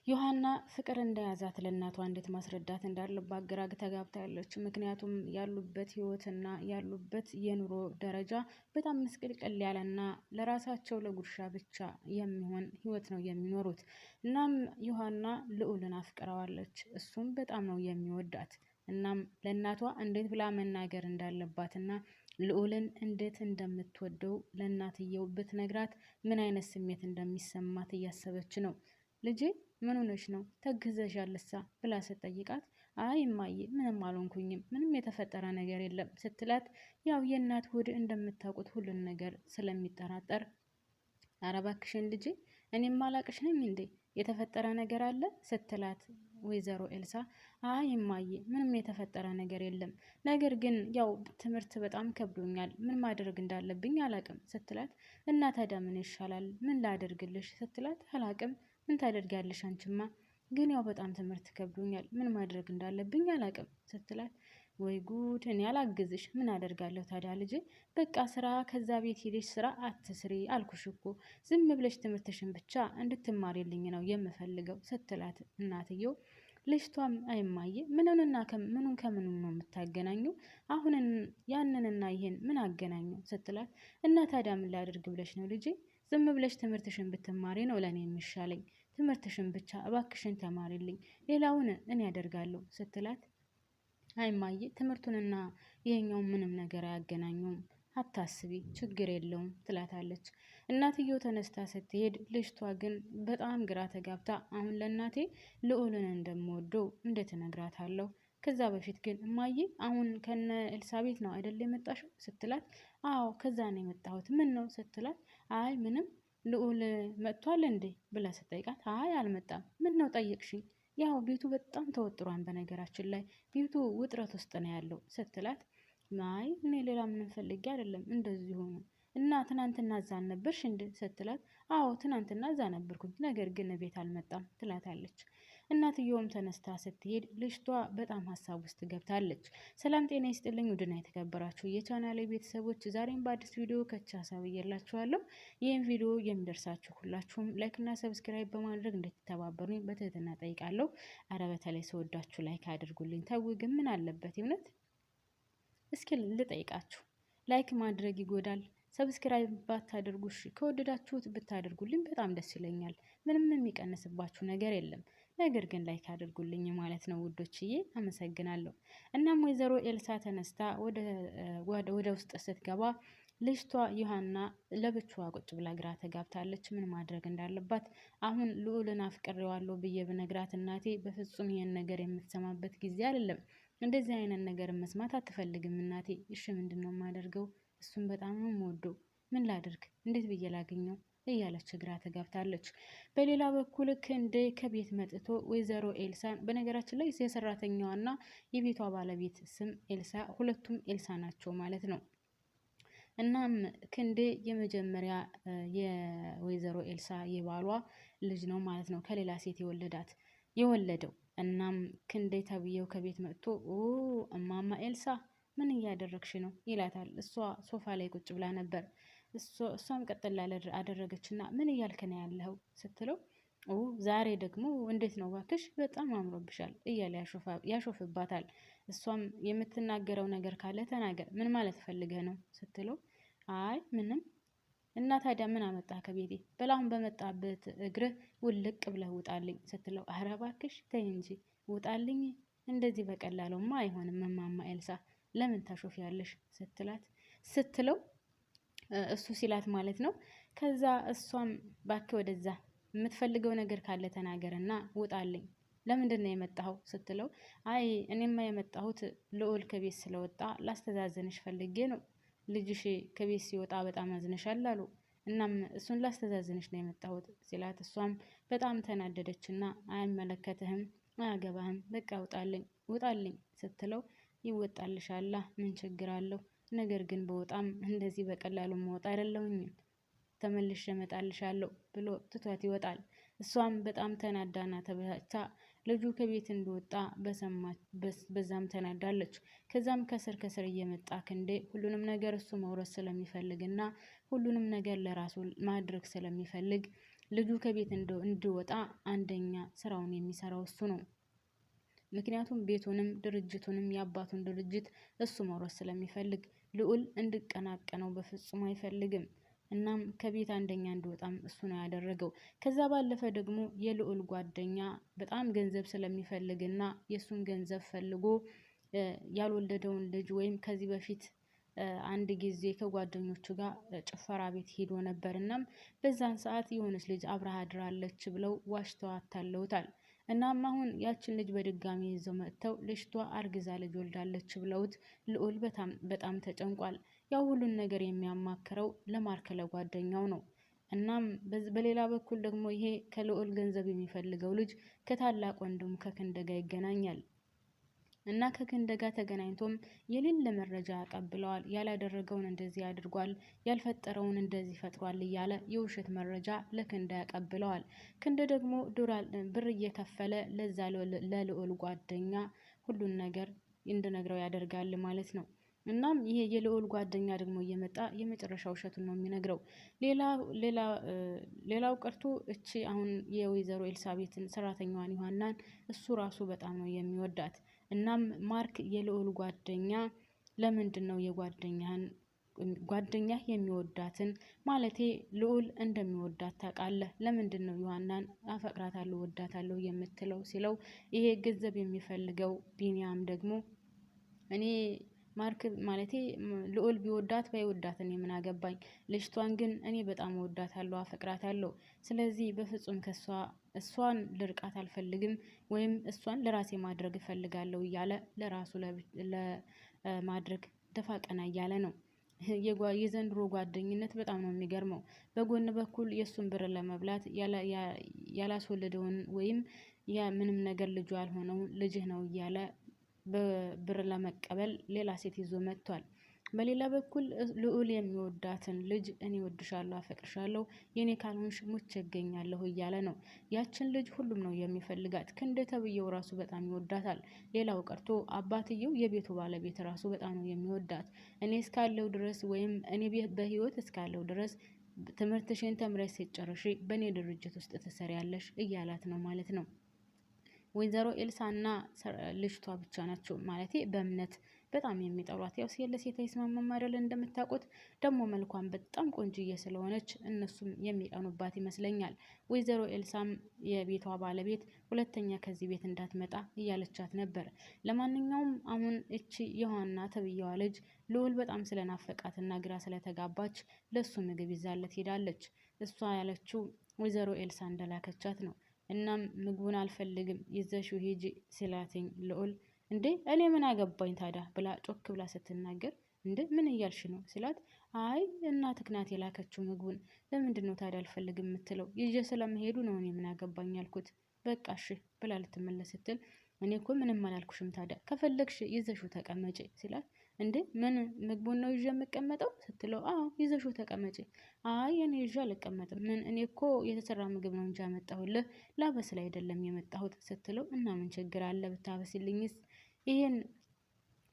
ዮሐና ፍቅር እንደያዛት ለእናቷ እንዴት ማስረዳት እንዳለባት ግራ ተጋብታለች። ምክንያቱም ያሉበት ህይወትና ያሉበት የኑሮ ደረጃ በጣም ምስቅልቅል ያለና ለራሳቸው ለጉርሻ ብቻ የሚሆን ህይወት ነው የሚኖሩት። እናም ዮሐና ልዑልን አፍቅረዋለች። እሱም በጣም ነው የሚወዳት። እናም ለእናቷ እንዴት ብላ መናገር እንዳለባትና ልዑልን እንዴት እንደምትወደው ለእናትየው ብትነግራት ምን አይነት ስሜት እንደሚሰማት እያሰበች ነው። ልጄ ምን ሆነሽ ነው ተግዘሻልሳ ብላ ስትጠይቃት አይ እማዬ ምንም አልሆንኩኝም፣ ምንም የተፈጠረ ነገር የለም ስትላት ያው የእናት ሆድ እንደምታውቁት ሁሉን ነገር ስለሚጠራጠር ኧረ እባክሽን ልጄ እኔም ማላቅሽ ነኝ እንዴ የተፈጠረ ነገር አለ ስትላት ወይዘሮ ኤልሳ አይ እማዬ ምንም የተፈጠረ ነገር የለም፣ ነገር ግን ያው ትምህርት በጣም ከብዶኛል፣ ምን ማድረግ እንዳለብኝ አላቅም ስትላት እና ታዲያ ምን ይሻላል ምን ላደርግልሽ ስትላት አላቅም ምን ታደርጊያለሽ አንቺማ፣ ግን ያው በጣም ትምህርት ከብዶኛል ምን ማድረግ እንዳለብኝ አላቅም ስትላት ወይ ጉድ እኔ አላግዝሽ ምን አደርጋለሁ ታዲያ ልጄ፣ በቃ ስራ ከዛ ቤት ሄደሽ ስራ አትስሪ አልኩሽ እኮ ዝም ብለሽ ትምህርትሽን ብቻ እንድትማሪልኝ ነው የምፈልገው ስትላት እናትየው ልጅቷም አይማዬ ምኑን ከምኑን ነው የምታገናኙ አሁን ያንንና ይሄን ምን አገናኙ ስትላት እና ታዲያ ምን ላደርግ ብለሽ ነው ልጄ፣ ዝም ብለሽ ትምህርትሽን ብትማሪ ነው ለኔ የሚሻለኝ፣ ትምህርትሽን ብቻ እባክሽን ተማሪልኝ ሌላውን እኔ ያደርጋለሁ ስትላት አይማዬ ትምህርቱንና ይሄኛውን ምንም ነገር አያገናኙም አታስቢ ችግር የለውም ትላታለች። እናትየው ተነስታ ስትሄድ ልጅቷ ግን በጣም ግራ ተጋብታ አሁን ለእናቴ ልዑልን እንደምወደው እንዴት እነግራታለሁ፣ ከዛ በፊት ግን እማዬ አሁን ከነ ኤልሳቤት ነው አይደል የመጣሽው ስትላት አዎ ከዛ ነው የመጣሁት ምን ነው ስትላት አይ ምንም ልዑል መጥቷል እንዴ ብላ ስትጠይቃት አይ አልመጣም ምን ነው ጠየቅሽኝ፣ ያው ቤቱ በጣም ተወጥሯን በነገራችን ላይ ቤቱ ውጥረት ውስጥ ነው ያለው ስትላት አይ እኔ ሌላ ምንም ፈልጌ አይደለም እንደዚሁ ነው እና ትናንትና እዛ ነበርሽ እንዴ ስትላት አዎ ትናንትና እዛ ነበርኩኝ ነገር ግን ቤት አልመጣም ትላታለች። እናትየውም ተነስታ ስትሄድ ልጅቷ በጣም ሀሳብ ውስጥ ገብታለች። ሰላም ጤና ይስጥልኝ ውድና የተከበራችሁ የቻናሌ ቤተሰቦች ዛሬም በአዲስ ቪዲዮ ከቻ ሀሳብ እየላችኋለሁ። ይህን ቪዲዮ የሚደርሳችሁ ሁላችሁም ላይክ እና ሰብስክራይብ በማድረግ እንድትተባበሩኝ በትህትና ጠይቃለሁ። አረ በተለይ ስወዳችሁ ላይክ አድርጉልኝ። ተው ግን ምን አለበት እውነት እስኪ ልጠይቃችሁ፣ ላይክ ማድረግ ይጎዳል? ሰብስክራይብ ባታደርጉሽ ከወደዳችሁት ብታደርጉልኝ በጣም ደስ ይለኛል። ምንም የሚቀንስባችሁ ነገር የለም። ነገር ግን ላይክ አድርጉልኝ ማለት ነው ውዶችዬ፣ አመሰግናለሁ። እናም ወይዘሮ ኤልሳ ተነስታ ወደ ውስጥ ስትገባ ልጅቷ ዮሐና ለብቻዋ ቁጭ ብላ ግራ ተጋብታለች። ምን ማድረግ እንዳለባት አሁን ልዑልን አፍቅሬዋለሁ ብዬ ብነግራት እናቴ በፍጹም ይሄን ነገር የምትሰማበት ጊዜ አይደለም። እንደዚህ አይነት ነገር መስማት አትፈልግም እናቴ። እሺ ምንድነው የማደርገው? እሱም በጣም ነው የምወደው። ምን ላድርግ? እንዴት ብዬ ላገኘው? እያለች ግራ ተጋብታለች። በሌላ በኩል ክንዴ ከቤት መጥቶ ወይዘሮ ኤልሳን፣ በነገራችን ላይ የሰራተኛዋና የቤቷ ባለቤት ስም ኤልሳ፣ ሁለቱም ኤልሳ ናቸው ማለት ነው። እናም ክንዴ የመጀመሪያ የወይዘሮ ኤልሳ የባሏ ልጅ ነው ማለት ነው፣ ከሌላ ሴት የወለደው። እናም ክንዴ ተብዬው ከቤት መጥቶ እማማ ኤልሳ ምን እያደረግሽ ነው ይላታል። እሷ ሶፋ ላይ ቁጭ ብላ ነበር። እሷም ቀጥላ አደረገችና ምን እያልክ ነው ያለኸው ስትለው ዛሬ ደግሞ እንዴት ነው ባክሽ በጣም አምሮብሻል እያለ ያሾፍባታል። እሷም የምትናገረው ነገር ካለ ተናገር፣ ምን ማለት ፈልገህ ነው ስትለው አይ ምንም። እና ታዲያ ምን አመጣህ ከቤቴ? በላሁን በመጣበት እግርህ ውልቅ ብለህ ውጣልኝ ስትለው ኧረ እባክሽ ተይ እንጂ ውጣልኝ፣ እንደዚህ በቀላሉማ አይሆንም እማማ ኤልሳ ለምን ታሾፊያለሽ ስትለው እሱ ሲላት ማለት ነው። ከዛ እሷም ባክህ ወደዛ የምትፈልገው ነገር ካለ ተናገርና ውጣልኝ፣ ለምንድን ነው የመጣኸው ስትለው አይ እኔማ የመጣሁት ልዑል ከቤት ስለወጣ ላስተዛዝንሽ ፈልጌ ነው። ልጅሽ ከቤት ሲወጣ በጣም አዝነሻል አሉ። እናም እሱን ላስተዛዝንሽ ነው የመጣሁት ሲላት እሷም በጣም ተናደደችና አይመለከትህም፣ አያገባህም፣ በቃ ውጣልኝ ስትለው ይወጣልሻላ ምን ችግር አለው? ነገር ግን በወጣም እንደዚህ በቀላሉ መውጣ አይደለሁኝም፣ ተመልሼ እመጣልሻለሁ ብሎ ትቷት ይወጣል። እሷም በጣም ተናዳና ተበሳጭታ ልጁ ከቤት እንደወጣ በዛም ተናዳለች። ከዛም ከስር እየመጣ ክንዴ ሁሉንም ነገር እሱ መውረስ ስለሚፈልግና ሁሉንም ነገር ለራሱ ማድረግ ስለሚፈልግ ልጁ ከቤት እንዲወጣ አንደኛ ስራውን የሚሰራው እሱ ነው። ምክንያቱም ቤቱንም ድርጅቱንም የአባቱን ድርጅት እሱ መውረስ ስለሚፈልግ ልዑል እንዲቀናቀነው በፍጹም አይፈልግም። እናም ከቤት አንደኛ እንዲወጣም እሱ ነው ያደረገው። ከዛ ባለፈ ደግሞ የልዑል ጓደኛ በጣም ገንዘብ ስለሚፈልግና የእሱን ገንዘብ ፈልጎ ያልወለደውን ልጅ ወይም ከዚህ በፊት አንድ ጊዜ ከጓደኞቹ ጋር ጭፈራ ቤት ሄዶ ነበር። እናም በዛን ሰዓት የሆነች ልጅ አብረሃ አድራለች ብለው ዋሽተው አታለውታል። እናም አሁን ያችን ልጅ በድጋሚ ይዘው መጥተው ልጅቷ አርግዛ ልጅ ወልዳለች ብለውት ልዑል በጣም ተጨንቋል። ያው ሁሉን ነገር የሚያማክረው ለማርክ ለጓደኛው ነው። እናም በሌላ በኩል ደግሞ ይሄ ከልዑል ገንዘብ የሚፈልገው ልጅ ከታላቅ ወንድሙ ከክንደ ጋር ይገናኛል እና ከክንደ ጋር ተገናኝቶም የሌለ መረጃ ያቀብለዋል። ያላደረገውን እንደዚህ አድርጓል፣ ያልፈጠረውን እንደዚህ ፈጥሯል እያለ የውሸት መረጃ ለክንደ ያቀብለዋል። ክንደ ደግሞ ብር እየከፈለ ለዛ ለልዑል ጓደኛ ሁሉን ነገር እንድነግረው ያደርጋል ማለት ነው። እናም ይሄ የልዑል ጓደኛ ደግሞ እየመጣ የመጨረሻ ውሸቱን ነው የሚነግረው። ሌላው ቀርቶ እቺ አሁን የወይዘሮ ኤልሳቤትን ሰራተኛዋን ዮሐናን እሱ ራሱ በጣም ነው የሚወዳት። እናም ማርክ የልዑል ጓደኛ ለምንድን ነው ጓደኛህ የሚወዳትን ማለቴ ልዑል እንደሚወዳት ታውቃለህ፣ ለምንድን ነው ዮሐናን አፈቅራታለሁ ወዳታለሁ የምትለው ሲለው፣ ይሄ ገንዘብ የሚፈልገው ቢኒያም ደግሞ እኔ ማርክ ማለቴ ልዑል ቢወዳት ባይወዳት እኔ ምን አገባኝ፣ ልጅቷን ግን እኔ በጣም ወዳታለሁ አፈቅራታለሁ። ስለዚህ በፍጹም እሷን ልርቃት አልፈልግም ወይም እሷን ለራሴ ማድረግ እፈልጋለሁ እያለ ለራሱ ለማድረግ ደፋ ቀና እያለ ነው። የዘንድሮ ጓደኝነት በጣም ነው የሚገርመው። በጎን በኩል የእሱን ብር ለመብላት ያላስወለደውን ወይም ምንም ነገር ልጁ ያልሆነውን ልጅህ ነው እያለ በብር ለመቀበል ሌላ ሴት ይዞ መጥቷል። በሌላ በኩል ልዑል የሚወዳትን ልጅ እኔ ወድሻለሁ አፈቅርሻለሁ የኔ ካልሆንሽ ሙቼ እገኛለሁ እያለ ነው። ያችን ልጅ ሁሉም ነው የሚፈልጋት። ክንደ ተብዬው ራሱ በጣም ይወዳታል። ሌላው ቀርቶ አባትየው የቤቱ ባለቤት ራሱ በጣም ነው የሚወዳት። እኔ እስካለው ድረስ ወይም እኔ በህይወት እስካለው ድረስ ትምህርትሽን ተምረሽ ስትጨርሺ በእኔ ድርጅት ውስጥ ትሰሪያለሽ እያላት ነው ማለት ነው። ወይዘሮ ኤልሳና ልጅቷ ብቻ ናቸው ማለቴ በእምነት በጣም የሚጠሏት። ያው ሴት ለሴት አይስማማም አይደል እንደምታውቁት። ደግሞ መልኳን በጣም ቆንጅዬ ስለሆነች እነሱም የሚቀኑባት ይመስለኛል። ወይዘሮ ኤልሳም የቤቷ ባለቤት ሁለተኛ ከዚህ ቤት እንዳትመጣ እያለቻት ነበር። ለማንኛውም አሁን እቺ ዮሐና ተብዬዋ ልጅ ልዑል በጣም ስለናፈቃትና ግራ ስለተጋባች ለሱ ምግብ ይዛለት ሄዳለች። እሷ ያለችው ወይዘሮ ኤልሳ እንደላከቻት ነው። እናም ምግቡን አልፈልግም ይዘሽው ሂጂ ሲላትኝ ልዑል እንዴ እኔ ምን አገባኝ ታዲያ ብላ ጮክ ብላ ስትናገር፣ እንዴ ምን እያልሽ ነው ሲላት፣ አይ እናትህ ናት የላከችው ምግቡን፣ ለምንድን ነው ታዲያ አልፈልግም የምትለው? ይዤ ስለመሄዱ ነው እኔ ምን አገባኝ ያልኩት፣ በቃ እሺ ብላ ልትመለስ ስትል፣ እኔ እኮ ምንም አላልኩሽም ታዲያ ከፈለግሽ ይዘሽው ተቀመጪ ሲላት፣ እንዴ ምን ምግቡን ነው ይዤ የምቀመጠው ስትለው፣ አዎ ይዘሽው ተቀመጪ። አይ እኔ ይዤ አልቀመጥም፣ ምን እኔ እኮ የተሰራ ምግብ ነው እንጂ ያመጣሁልህ ላበስል አይደለም የመጣሁት ስትለው፣ እና ምን ችግር አለ ብታበስልኝስ? ይሄን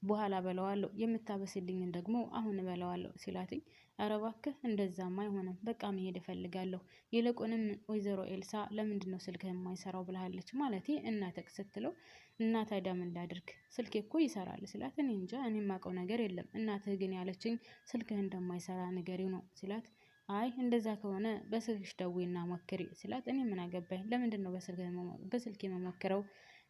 በኋላ በለዋለሁ የምታበስልኝን ደግሞ አሁን በለዋለሁ ሲላትኝ፣ ኧረ እባክህ እንደዛማ አይሆንም፣ በቃ መሄድ እፈልጋለሁ። ይልቁንም ወይዘሮ ኤልሳ ለምንድነው ስልክህ የማይሰራው ብላለች ማለቴ እናትህ ስትለው፣ እና ታዲያ ምን ላድርግ ስልኬ እኮ ይሰራል ሲላት፣ እኔ እንጃ እኔ የማውቀው ነገር የለም፣ እናትህ ግን ያለችኝ ስልክህ እንደማይሰራ ንገሪው ነው ሲላት፣ አይ እንደዛ ከሆነ በስልክሽ ደውይና ሞክሪ ሲላት፣ እኔ ምን አገባኝ ለምንድን ነው በስልክ የምሞክረው?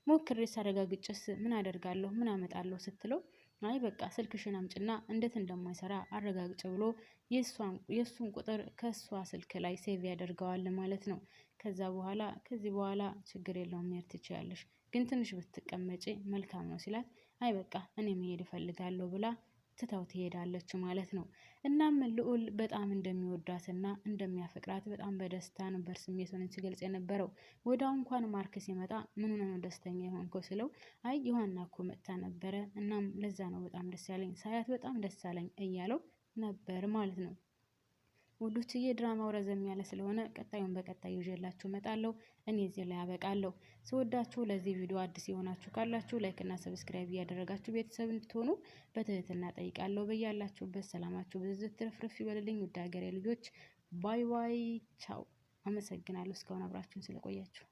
ሞክሬ ሳረጋግጭስ ምን አደርጋለሁ ምን አመጣለሁ ስትለው፣ አይ በቃ ስልክሽን አምጭና እንዴት እንደማይሰራ አረጋግጭ ብሎ የእሱን ቁጥር ከእሷ ስልክ ላይ ሴቭ ያደርገዋል ማለት ነው። ከዚህ በኋላ ችግር የለውም መሄድ ትችያለሽ፣ ግን ትንሽ ብትቀመጪ መልካም ነው ሲላት፣ አይ በቃ እኔ መሄድ እፈልጋለሁ ብላ ትታው ትሄዳለች ማለት ነው። እናም ልዑል በጣም እንደሚወዳትና እንደሚያፈቅራት በጣም በደስታ ነበር ስሜቱን ሲገልጽ የነበረው። ወዲያው እንኳን ማርክ ሲመጣ ምን ሆነ ነው ደስተኛ የሆንከው ሲለው፣ አይ ዮሐና እኮ መጥታ ነበረ፣ እናም ለዛ ነው በጣም ደስ ያለኝ፣ ሳያት በጣም ደስ አለኝ እያለው ነበር ማለት ነው። ውዶችዬ ድራማው ረዘም ያለ ስለሆነ ቀጣዩን በቀጣይ ይዤላችሁ እመጣለሁ። እኔ እዚህ ላይ አበቃለሁ። ስወዳችሁ ለዚህ ቪዲዮ አዲስ የሆናችሁ ካላችሁ ላይክ እና ሰብስክራይብ እያደረጋችሁ ቤተሰብ እንድትሆኑ በትህትና ጠይቃለሁ። በያላችሁበት ሰላማችሁ ብዝት ትርፍርፍ ይበልልኝ። ውድ ሀገሬ ልጆች ባይ ባይ ቻው። አመሰግናለሁ እስካሁን አብራችሁን ስለቆያችሁ።